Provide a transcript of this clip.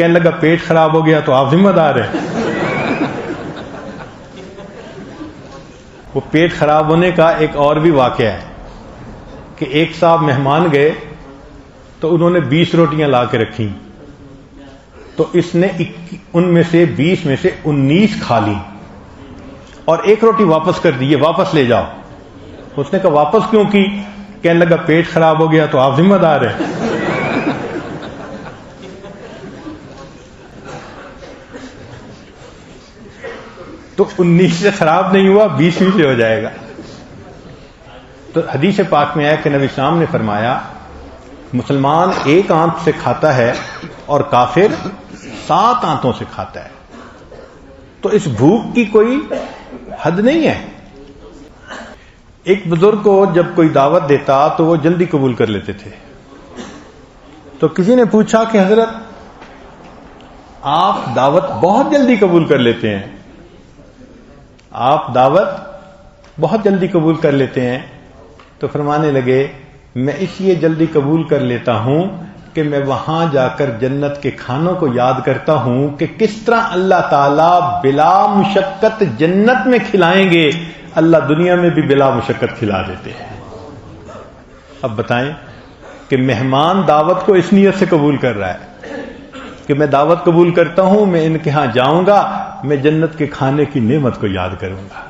کہنے لگا پیٹ خراب ہو گیا تو آپ ذمہ دار ہیں. وہ پیٹ خراب ہونے کا ایک اور بھی واقعہ ہے کہ ایک صاحب مہمان گئے تو انہوں نے 20 روٹیاں لا کے رکھی تو اس نے ان میں سے 20 میں سے 19 کھا لی اور ایک روٹی واپس کر دی, واپس لے جاؤ. اس نے کہا واپس کیوں کی؟ کہنے لگا پیٹ خراب ہو گیا تو آپ ذمہ دار ہیں. تو 19 سے خراب نہیں ہوا, 20 سے ہو جائے گا. تو حدیث پاک میں ہے کہ نبی اسلام نے فرمایا مسلمان ایک آنت سے کھاتا ہے اور کافر 7 آنتوں سے کھاتا ہے. تو اس بھوک کی کوئی حد نہیں ہے. ایک بزرگ کو جب کوئی دعوت دیتا تو وہ جلدی قبول کر لیتے تھے. تو کسی نے پوچھا کہ حضرت آپ دعوت بہت جلدی قبول کر لیتے ہیں, آپ دعوت بہت جلدی قبول کر لیتے ہیں. تو فرمانے لگے میں اس لیے جلدی قبول کر لیتا ہوں کہ میں وہاں جا کر جنت کے کھانوں کو یاد کرتا ہوں کہ کس طرح اللہ تعالیٰ بلا مشقت جنت میں کھلائیں گے, اللہ دنیا میں بھی بلا مشقت کھلا دیتے ہیں. اب بتائیں کہ مہمان دعوت کو اس نیت سے قبول کر رہا ہے کہ میں دعوت قبول کرتا ہوں, میں ان کے ہاں جاؤں گا, میں جنت کے کھانے کی نعمت کو یاد کروں گا.